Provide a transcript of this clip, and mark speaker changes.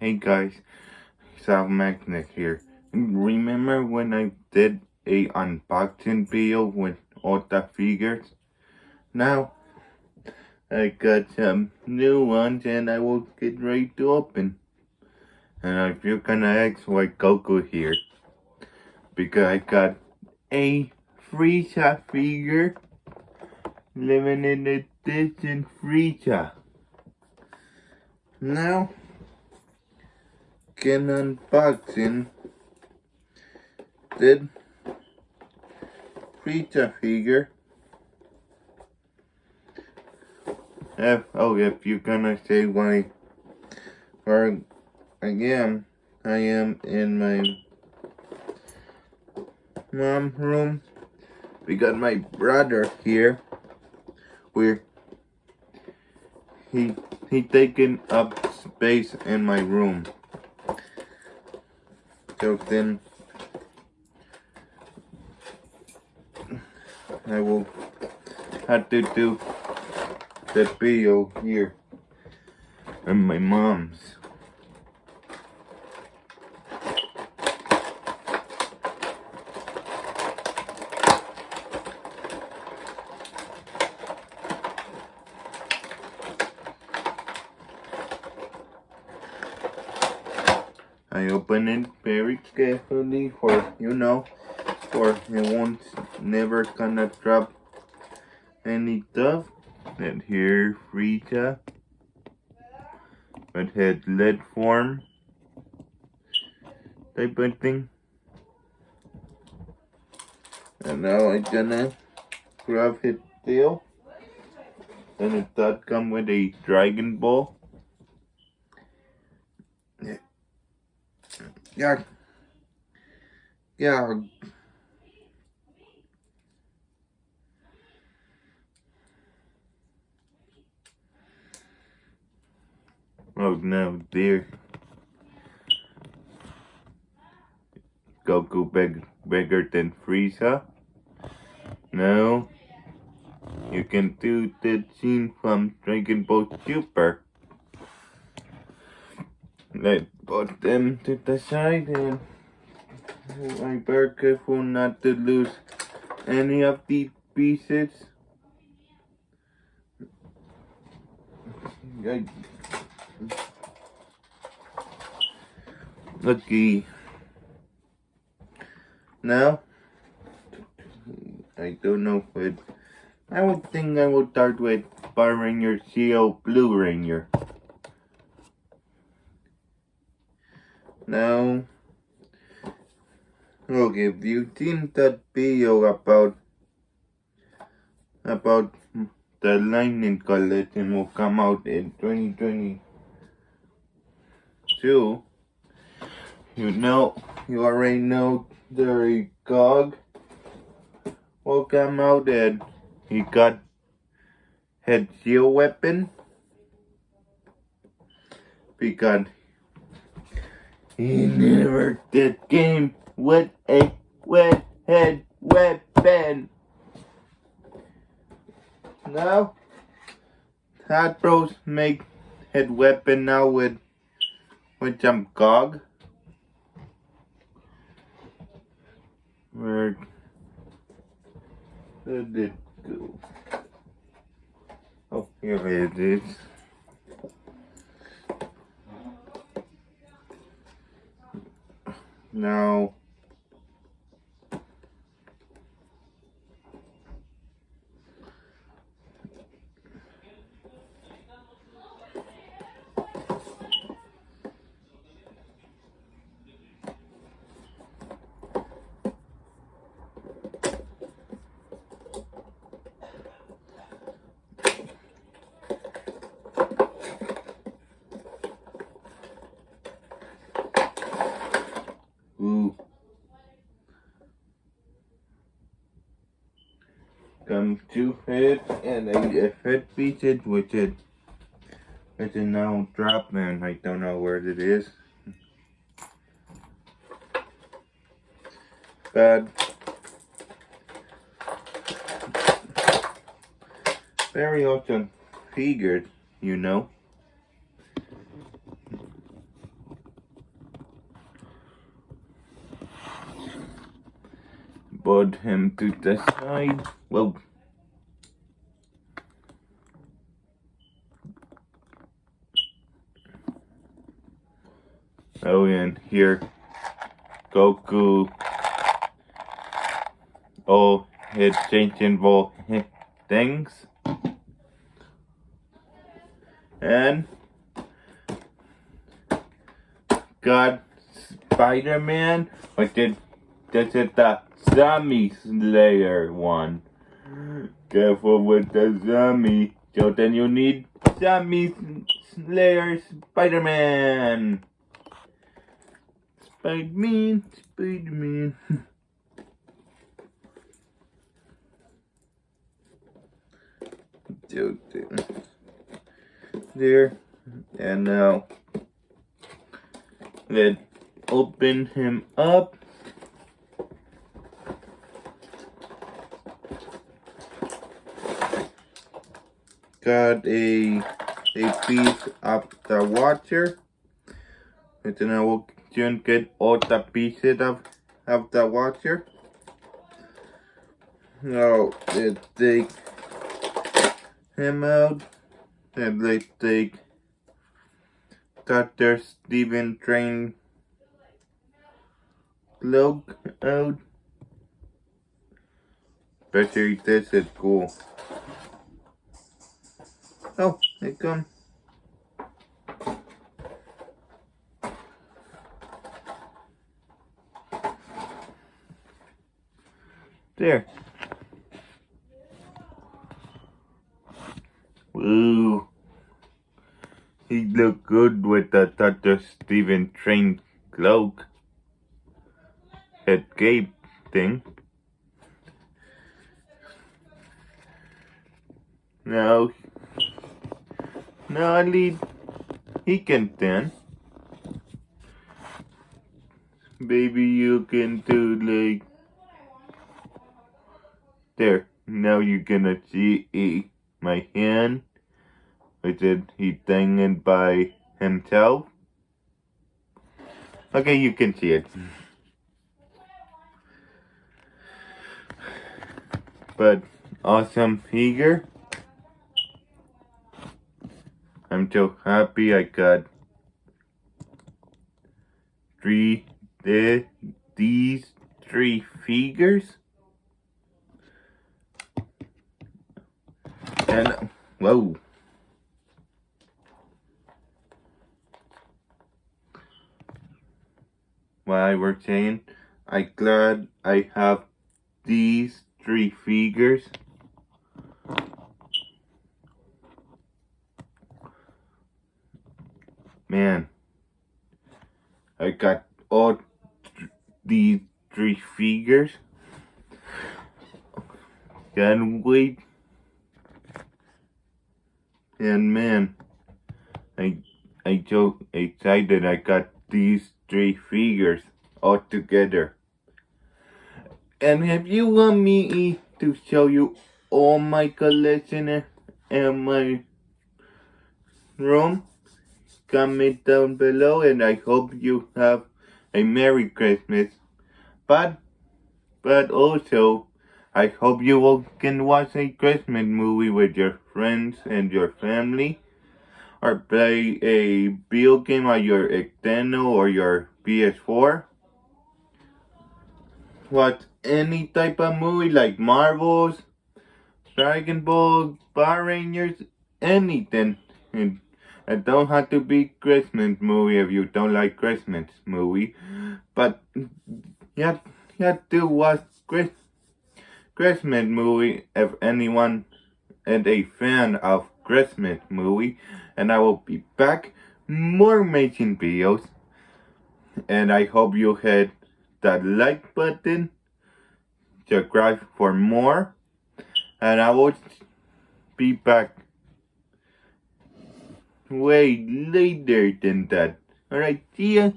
Speaker 1: Hey guys, Sal Magnus here. Remember when I did a unboxing video with all the figures? Now I got some new ones and I will get ready to open. And if you're gonna ask why Goku here, because I got a Frieza figure living in a distant Frieza. Now can unboxing the Frieza figure. If you're gonna say why, or again, I am in my mom's room. We got my brother here, where he taking up space in my room. So then I will have to do the video here in my mom's. I open it very carefully for for it won't never gonna drop any stuff. And here Frieza, but had lead form type of thing. And now I'm gonna grab his tail. And it does come with a Dragon Ball. Yeah. Oh no, dear. Goku bigger than Frieza? No. You can do the scene from Dragon Ball Super. Let's put them to the side and I'm very careful not to lose any of these pieces. Okay. Now, I don't know what. I would think I will start with Power Ranger CO Blue Ranger. Now, okay, if you've seen that video about the Lightning Collection will come out in 2022, you already know the Gog will come out and he got his shield weapon because he never did game with a wet head weapon. Now, Hot Bros make head weapon now with some Gog. Where did it go? Oh, here it is. Now, come to it and a head pieces which is now dropped and I don't know where it is. But very awesome figures, put him to the side. Whoa. Oh, and here, Goku. Oh, his changeable things. And got Spider-Man, which is this is the Zombie Slayer one. Careful with the zombie. So then you need Zombie Slayer Spider-Man. Spider-Man, Spider-Man. There. And now let's open him up. Got a piece of the watcher. And then I will get all the pieces of the watcher. Now let's take him out. And let's take Dr. Stephen Train cloak out. Especially this is cool. Oh, it comes. There. Ooh. He looked good with the Dr. Stephen Train cloak. Head cape thing. Now at least he can dance. Baby, you can do like there. Now you're gonna see my hand. Which is he hanging by himself. Okay, you can see it. But awesome figure. I'm so happy I got these three figures. And whoa. While we're saying, I'm glad I have these three figures. Man, I got all these three figures. Can't wait. And man, I'm so excited I got these three figures all together. And if you want me to show you all my collection in my room, comment down below, and I hope you have a Merry Christmas. But also, I hope you all can watch a Christmas movie with your friends and your family, or play a video game on your Nintendo or your PS4. Watch any type of movie like Marvels, Dragon Ball, Power Rangers, anything. And it don't have to be Christmas movie if you don't like Christmas movie. But you have to watch Christmas movie if anyone is a fan of Christmas movie. And I will be back more making videos. And I hope you hit that like button, subscribe for more, and I will be back way later than that. Alright, see ya.